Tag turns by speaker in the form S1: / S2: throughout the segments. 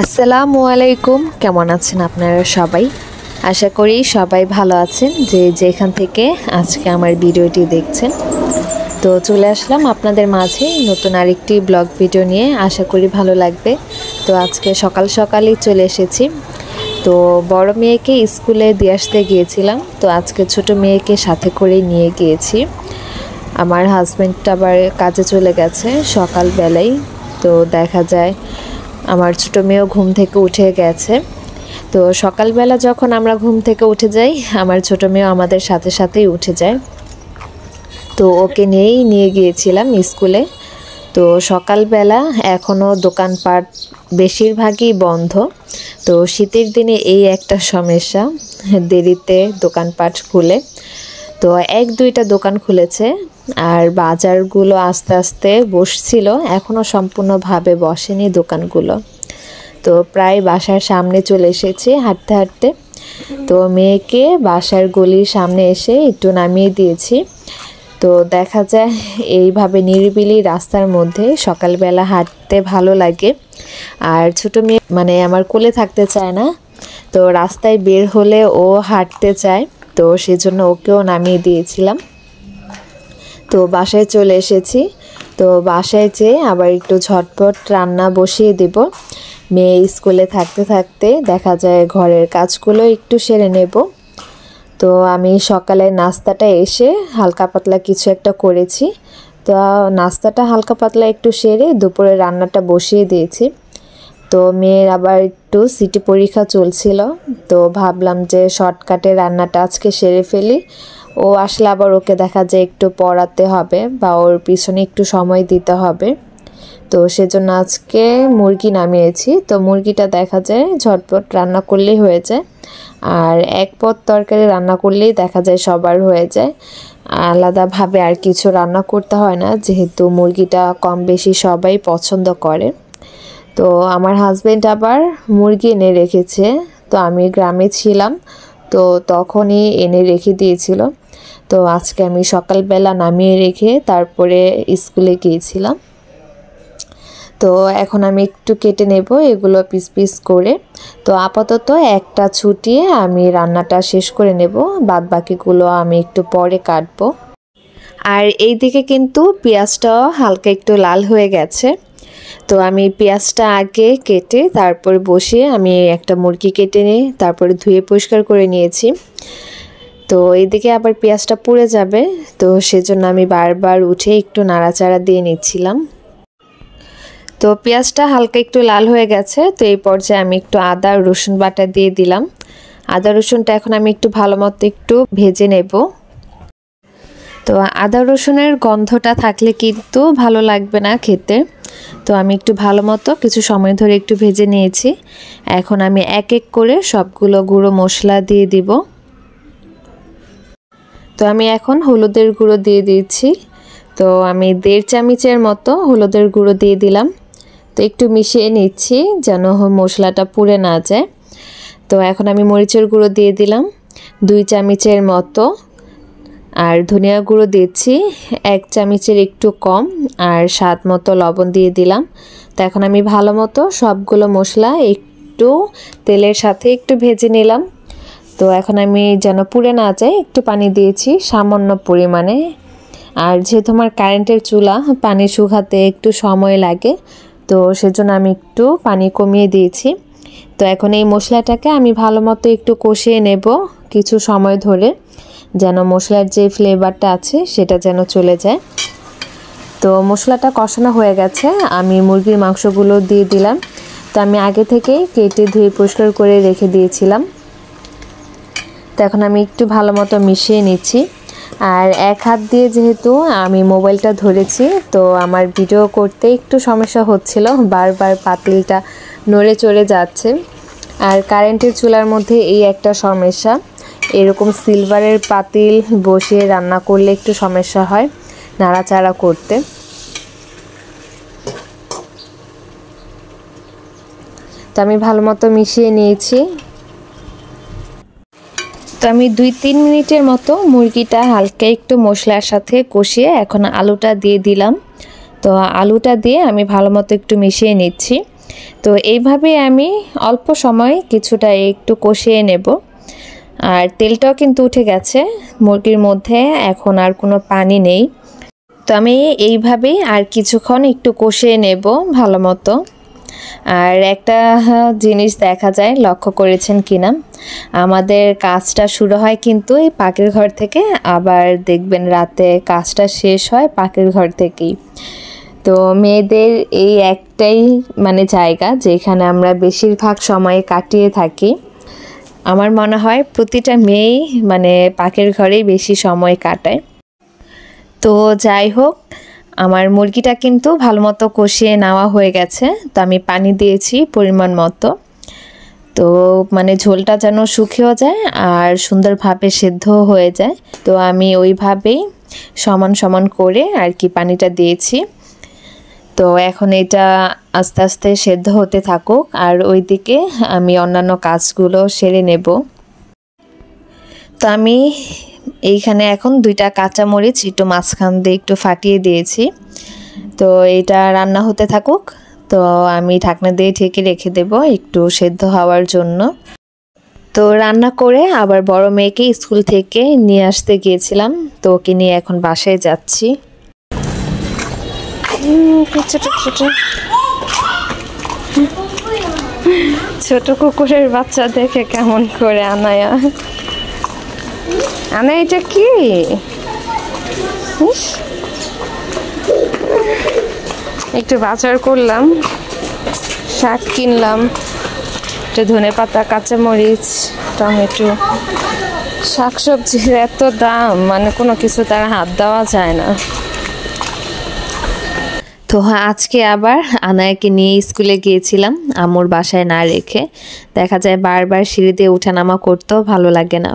S1: আসসালামু আলাইকুম, কেমন আছেন আপনারা সবাই? আশা করি সবাই ভালো আছেন যে যেখান থেকে আজকে আমার ভিডিওটি দেখছেন। তো চলে আসলাম আপনাদের মাঝে নতুন আরেকটি ব্লগ ভিডিও নিয়ে, আশা করি ভালো লাগবে। তো আজকে সকাল সকালই চলে এসেছি। তো বড় মেয়েকে স্কুলে দিয়ে আসতে গিয়েছিলাম, তো আজকে ছোট মেয়েকে সাথে করে নিয়ে গিয়েছি। আমার হাজব্যান্ডটা আবার কাজে চলে গেছে সকালবেলায়। তো দেখা যায় আমার ছোটো মেয়েও ঘুম থেকে উঠে গেছে। তো সকালবেলা যখন আমরা ঘুম থেকে উঠে যাই, আমার ছোটো মেয়েও আমাদের সাথে সাথেই উঠে যায়। তো ওকে নিয়ে গিয়েছিলাম স্কুলে। তো সকালবেলা এখনও দোকানপাট বেশিরভাগই বন্ধ। তো শীতের দিনে এই একটা সমস্যা, দেরিতে দোকানপাট খুলে। তো এক দুইটা দোকান খুলেছে, আর বাজারগুলো আস্তে আস্তে বসছিল, এখনও সম্পূর্ণভাবে বসেনি দোকানগুলো। তো প্রায় বাসার সামনে চলে এসেছি হাঁটতে হাঁটতে। তো মেয়েকে বাসার গলির সামনে এসে একটু নামিয়ে দিয়েছি। তো দেখা যায় এইভাবে নিরিবিলি রাস্তার মধ্যে সকালবেলা হাঁটতে ভালো লাগে। আর ছোটো মেয়ে মানে আমার কোলে থাকতে চায় না, তো রাস্তায় বের হলে ও হাঁটতে চায়, তো সেজন্য ওকেও নামিয়ে দিয়েছিলাম। তো বাসায় চলে এসেছি। তো বাসায় যেয়ে আবার একটু ঝটপট রান্না বসিয়ে দেব। মেয়ে স্কুলে থাকতে থাকতে দেখা যায় ঘরের কাজগুলো একটু সেরে নেব। তো আমি সকালে নাস্তাটা এসে হালকা পাতলা কিছু একটা করেছি। তো নাস্তাটা হালকা পাতলা একটু সেরে দুপুরে রান্নাটা বসিয়ে দিয়েছি। তো মেয়ের আবার একটু সিটি পরীক্ষা চলছিল, তো ভাবলাম যে শর্টকাটে রান্নাটা আজকে সেরে ফেলি। ও আসলে আবার ওকে দেখা যায় একটু পড়াতে হবে বা ওর পিছনে একটু সময় দিতে হবে। তো সেজন্য আজকে মুরগি নামিয়েছি। তো মুরগিটা দেখা যায় ঝটপট রান্না করলেই হয়ে যায়, আর এক পদ তরকারি রান্না করলেই দেখা যায় সবার হয়ে যায়। আলাদাভাবে আর কিছু রান্না করতে হয় না, যেহেতু মুরগিটা কম বেশি সবাই পছন্দ করে। তো আমার হাজব্যান্ড আবার মুরগি এনে রেখেছে। তো আমি গ্রামে ছিলাম, তো তখনই এনে রেখে দিয়েছিল। তো আজকে আমি সকালবেলা নামিয়ে রেখে তারপরে স্কুলে গিয়েছিলাম। তো এখন আমি একটু কেটে নেব এগুলো পিস পিস করে। তো আপাতত একটা ছুটিয়ে আমি রান্নাটা শেষ করে নেব, বাদ বাকিগুলো আমি একটু পরে কাটবো। আর এই দিকে কিন্তু পেঁয়াজটাও হালকা একটু লাল হয়ে গেছে। তো আমি পেঁয়াজটা আগে কেটে তারপরে বসিয়ে আমি একটা মুরগি কেটে নিয়ে তারপরে ধুয়ে পরিষ্কার করে নিয়েছি। তো এইদিকে আবার পেঁয়াজটা পুড়ে যাবে, তো সেজন্য আমি বারবার উঠে একটু নাড়াচাড়া দিয়ে নিচ্ছিলাম। তো পেঁয়াজটা হালকা একটু লাল হয়ে গেছে। তো এই পর্যায়ে আমি একটু আদা রসুন বাটা দিয়ে দিলাম। আদা রসুনটা এখন আমি একটু ভালো মতো একটু ভেজে নেব। তো আদা রসুনের গন্ধটা থাকলে কিন্তু ভালো লাগবে না খেতে। তো আমি একটু ভালো মতো কিছু সময় ধরে একটু ভেজে নিয়েছি। এখন আমি এক এক করে সবগুলো গুঁড়ো মশলা দিয়ে দিব। তো আমি এখন হলুদের গুঁড়ো দিয়ে দিচ্ছি। তো আমি 1.5 চামচের মতো হলুদের গুঁড়ো দিয়ে দিলাম। তো একটু মিশিয়ে নিচ্ছি যেন মশলাটা পুড়ে না যায়। তো এখন আমি মরিচের গুঁড়ো দিয়ে দিলাম 2 চামচের মতো, আর ধনিয়া গুঁড়ো দিচ্ছি 1 চামচের একটু কম, আর স্বাদ মতো লবণ দিয়ে দিলাম। তো এখন আমি ভালো মতো সবগুলো মশলা একটু তেলের সাথে একটু ভেজে নিলাম। তো এখন আমি যেন পুড়ে না যায় একটু পানি দিয়েছি সামান্য পরিমাণে। আর যেহেতু আমার কারেন্টের চুলা, পানি শুকাতে একটু সময় লাগে, তো সেজন্য আমি একটু পানি কমিয়ে দিয়েছি। তো এখন এই মশলাটাকে আমি ভালো মতো একটু কষিয়ে নেব কিছু সময় ধরে, যেন মশলার যে ফ্লেভারটা আছে সেটা যেন চলে যায়। তো মশলাটা কষানো হয়ে গেছে, আমি মুরগির মাংসগুলো দিয়ে দিলাম। তো আমি আগে থেকেই কেটে ধুয়ে পরিষ্কার করে রেখে দিয়েছিলাম। তো এখন আমি একটু ভালো মতো মিশিয়ে নিচ্ছি। আর এক হাত দিয়ে যেহেতু আমি মোবাইলটা ধরেছি, তো আমার ভিডিও করতে একটু সমস্যা হচ্ছিল, বারবার পাতিলটা নড়ে চড়ে যাচ্ছে। আর কারেন্টের চুলার মধ্যে এই একটা সমস্যা, এরকম সিলভারের পাতিল বসিয়ে রান্না করলে একটু সমস্যা হয় নাড়াচাড়া করতে। তো আমি ভালো মতো মিশিয়ে নিয়েছি। তো আমি 2-3 মিনিটের মতো মুরগিটা হালকা একটু মশলার সাথে কষিয়ে এখন আলুটা দিয়ে দিলাম। তো আলুটা দিয়ে আমি ভালো মতো একটু মিশিয়ে নিচ্ছি। তো এইভাবে আমি অল্প সময় কিছুটা একটু কষিয়ে নেব। আর তেলটাও কিন্তু উঠে গেছে মুরগির মধ্যে, এখন আর কোনো পানি নেই। তো আমি এইভাবেই আর কিছুক্ষণ একটু কষিয়ে নেব ভালো মতো। আর একটা জিনিস দেখা যায়, লক্ষ্য করেছেন কিনা, আমাদের কাজটা শুরু হয় কিন্তু এই পাকের ঘর থেকে, আবার দেখবেন রাতে কাজটা শেষ হয় পাকের ঘর থেকেই। তো মেয়েদের এই একটাই মানে জায়গা যেখানে আমরা বেশিরভাগ সময় কাটিয়ে থাকি। আমার মনে হয় প্রতিটা মেয়েই মানে পাকের ঘরেই বেশি সময় কাটায়। তো যাই হোক, আমার মুরগিটা কিন্তু ভালো মতো কষিয়ে নেওয়া হয়ে গেছে। তো আমি পানি দিয়েছি পরিমাণ মতো, তো মানে ঝোলটা যেন শুকিয়েও যায় আর সুন্দরভাবে সেদ্ধ হয়ে যায়। তো আমি ওইভাবেই সমান সমান করে আর কি পানিটা দিয়েছি। তো এখন এটা আস্তে আস্তে সেদ্ধ হতে থাকুক, আর ওইদিকে আমি অন্যান্য কাজগুলো সেরে নেব। তো আমি এইখানে এখন 2টা কাঁচামরিচ একটু মাঝখান দিয়ে একটু ফাটিয়ে দিয়েছি। তো এটা রান্না হতে থাকুক। তো আমি ঢাকনা দিয়ে ঢেকে রেখে দেব একটু সেদ্ধ হওয়ার জন্য। তো রান্না করে আবার বড় মেয়েকে স্কুল থেকে নিয়ে আসতে গিয়েছিলাম, তো ওকে নিয়ে এখন বাসায় যাচ্ছি। ছোট কুকুরের বাচ্চা দেখে কেমন করে আনায়া এটা কি? একটু বাজার করলাম, শাক কিনলাম, একটু ধনেপাতা, কাঁচামরিচ, টমেটো। শাকসবজির এত দাম, মানে কোনো কিছু তার হাত দেওয়া যায় না। তো আজকে আবার আনায়াকে নিয়ে স্কুলে গিয়েছিলাম আম্মুর বাসায় না রেখে। দেখা যায় বারবার সিঁড়ি দিয়ে ওঠানামা করতেও ভালো লাগে না।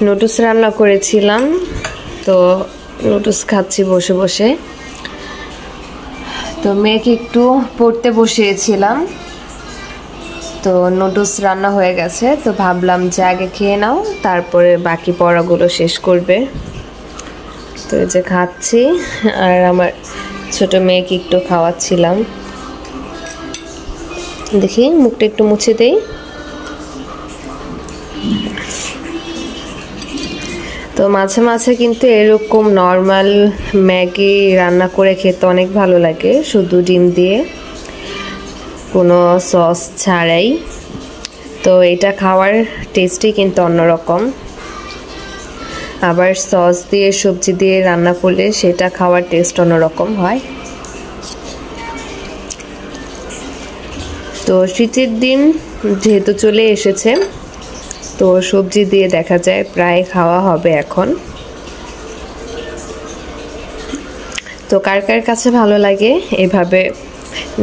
S1: নুডলস রান্না করেছিলাম, তো নুডলস খাচ্ছি বসে বসে। তো মেয়েকে একটু পড়তে বসিয়েছিলাম, তো নুডলস রান্না হয়ে গেছে। তো ভাবলাম যে আগে খেয়ে নাও, তারপরে বাকি পড়াগুলো শেষ করবে। তো এই যে খাচ্ছি, আর আমার ছোট মেয়েকে একটু খাওয়াচ্ছিলাম। দেখি মুখটা একটু মুছে দেই। তো মাঝে মাঝে কিন্তু এরকম নর্মাল ম্যাগি রান্না করে খেতে অনেক ভালো লাগে, শুধু ডিম দিয়ে, কোনো সস ছাড়াই। তো এটা খাওয়ার টেস্টই কিন্তু অন্যরকম। আবার সস দিয়ে সবজি দিয়ে রান্না করলে সেটা খাওয়ার টেস্ট অন্যরকম হয়। তো শীতের দিন যেহেতু চলে এসেছে, তো সবজি দিয়ে দেখা যায় প্রায় খাওয়া হবে এখন। তো কার কার কাছে ভালো লাগে এভাবে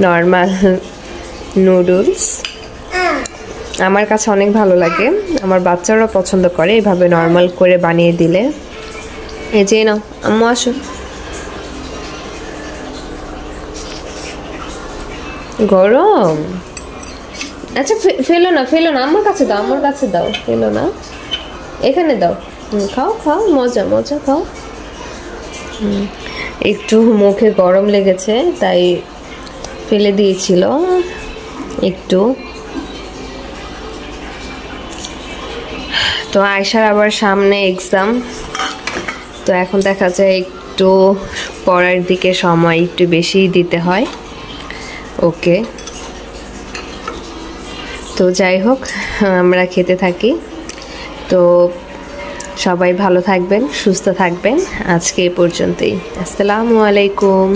S1: নর্মাল নুডলস? আমার কাছে অনেক ভালো লাগে, আমার বাচ্চারাও পছন্দ করে এভাবে নর্মাল করে বানিয়ে দিলে। এই যে নাও আম্মু, আসো। গরম? আচ্ছা ফেলো না, ফেলো না, আমার কাছে দাও, আমার কাছে দাও, ফেলো না, এখানে দাও। খাও খাও, মজা মজা খাও। একটু মুখে গরম লেগেছে তাই ফেলে দিয়েছিল একটু। তো আয়শার আবার সামনে এক্সাম, তো এখন দেখা যায় একটু পড়ার দিকে সময় একটু বেশি দিতে হয় ওকে। তো যাই হোক, আমরা খেতে থাকি। তো সবাই ভালো থাকবেন, সুস্থ থাকবেন। আজকে এই পর্যন্তই। আসসালামু আলাইকুম।